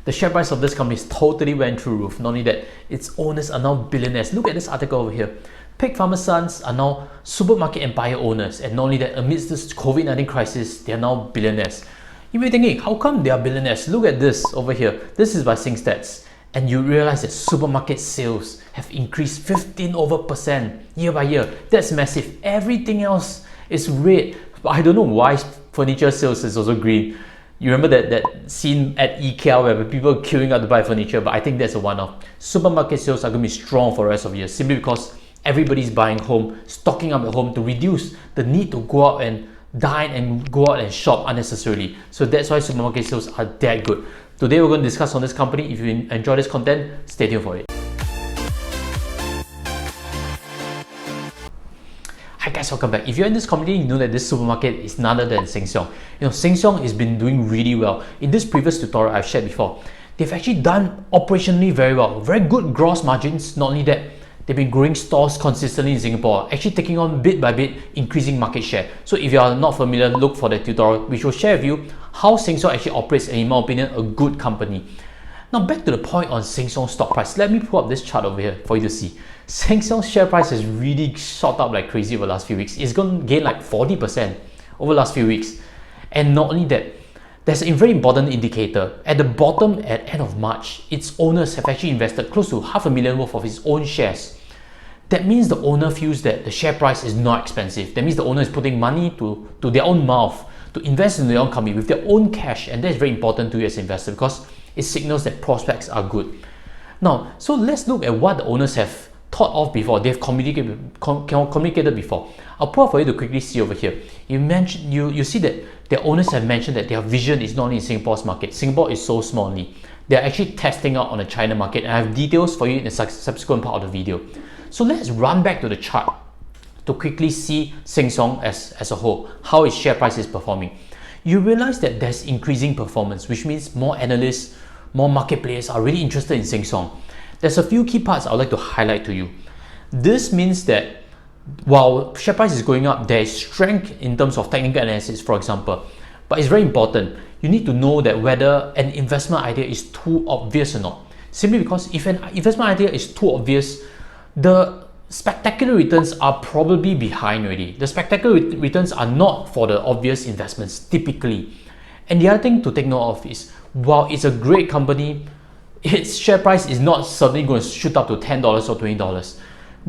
The share price of this company is totally went through the roof. Not only that, its owners are now billionaires. Look at this article over here. Pig farmer sons are now supermarket empire owners, and not only that, amidst this COVID-19 crisis, they are now billionaires. You may be thinking, how come they are billionaires? Look at this over here. This is by SingStats, and you realize that supermarket sales have increased 15% year by year. That's massive. Everything else is red, but I don't know why furniture sales is also green. You remember that scene at IKEA where people are queuing up to buy furniture, but I think that's a one-off. Supermarket sales are going to be strong for the rest of the year simply because everybody's buying home, stocking up at home to reduce the need to go out and dine and go out and shop unnecessarily. So that's why supermarket sales are that good. Today we're going to discuss on this company. If you enjoy this content, stay tuned for it. Hi guys, welcome back. If you're in this community, you know that this supermarket is none other than Sheng Siong. Sheng Siong has been doing really well. In this previous tutorial I've shared before, they've actually done operationally very well. Very good gross margins. Not only that, they've been growing stores consistently in Singapore, actually taking on bit by bit, increasing market share. So if you are not familiar, look for the tutorial, which will share with you how Sheng Siong actually operates, and in my opinion, a good company. Now back to the point on Sheng Siong's stock price. Let me pull up this chart over here for you to see. Sheng Siong's share price has really shot up like crazy over the last few weeks. It's going to gain like 40% over the last few weeks. And not only that, there's a very important indicator. At the bottom, at end of March, its owners have actually invested close to $500,000 worth of its own shares. That means the owner feels that the share price is not expensive. That means the owner is putting money to their own mouth to invest in their own company with their own cash, and that's very important to you as an investor because it signals that prospects are good. Now, so let's look at what the owners have thought of before. They've communicated before. I'll pull up for you to quickly see over here. You see that their owners have mentioned that their vision is not only in Singapore's market. Singapore is so small only. They're actually testing out on the China market, and I have details for you in the subsequent part of the video. So let's run back to the chart to quickly see Sheng Siong as a whole, how its share price is performing. You realize that there's increasing performance, which means more analysts, more market players are really interested in Sheng Siong. There's a few key parts I'd like to highlight to you. This means that while share price is going up, there is strength in terms of technical analysis, for example. But it's very important. You need to know that whether an investment idea is too obvious or not. Simply because if an investment idea is too obvious, the spectacular returns are probably behind already. The spectacular returns are not for the obvious investments typically. And the other thing to take note of is, while it's a great company, its share price is not suddenly going to shoot up to $10 or $20.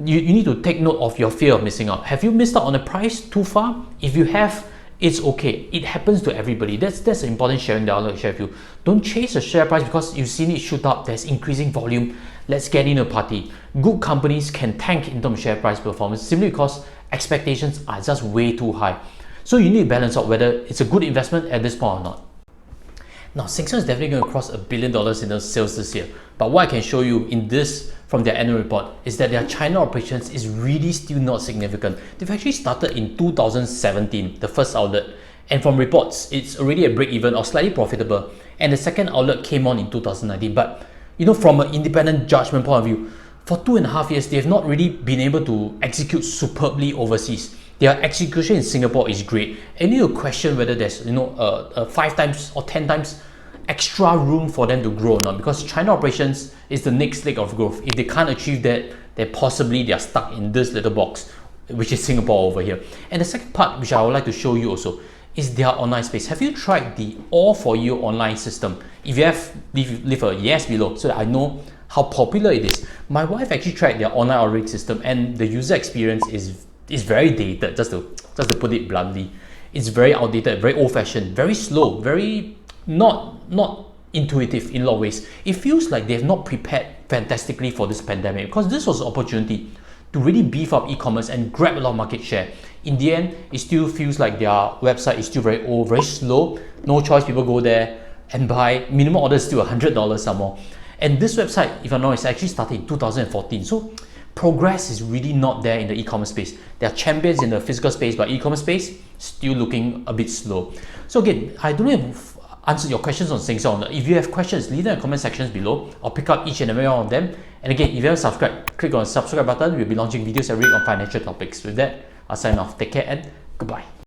You need to take note of your fear of missing out. Have you missed out on the price too far? If you have, it's okay. It happens to everybody. That's an important sharing that I'd like to share with you. Don't chase the share price because you've seen it shoot up. There's increasing volume. Let's get in a party. Good companies can tank in terms of share price performance simply because expectations are just way too high. So you need to balance out whether it's a good investment at this point or not. Now, Sheng Siong is definitely going to cross $1 billion in the sales this year. But what I can show you in this from their annual report is that their China operations is really still not significant. They've actually started in 2017, the first outlet. And from reports, it's already a break-even or slightly profitable. And the second outlet came on in 2019. But from an independent judgment point of view, for 2.5 years, they have not really been able to execute superbly overseas. Their execution in Singapore is great, and you need to question whether there's 5 times or 10 times extra room for them to grow or not, because China operations is the next leg of growth. If they can't achieve that, then possibly they are stuck in this little box, which is Singapore over here. And the second part, which I would like to show you also, is their online space. Have you tried the All For You online system? If you have, leave a yes below so that I know how popular it is. My wife actually tried their online ordering system, and the user experience is very dated, just to put it bluntly. It's very outdated, very old-fashioned, very slow, very not intuitive in a lot of ways. It feels like they have not prepared fantastically for this pandemic, because this was an opportunity to really beef up e-commerce and grab a lot of market share. In the end, it still feels like their website is still very old, very slow. No choice, people go there and buy. Minimum order is still $100 some more. And this website, if I'm not wrong, actually started in 2014. So progress is really not there in the e-commerce space. There are champions in the physical space, but e-commerce space still looking a bit slow. So again, I don't know if I've answered your questions on Sheng Siong. If you have questions, leave them in the comment sections below. I'll pick up each and every one of them. And again, if you haven't subscribed, click on the subscribe button. We'll be launching videos every week on financial topics. With that, I'll sign off. Take care and goodbye.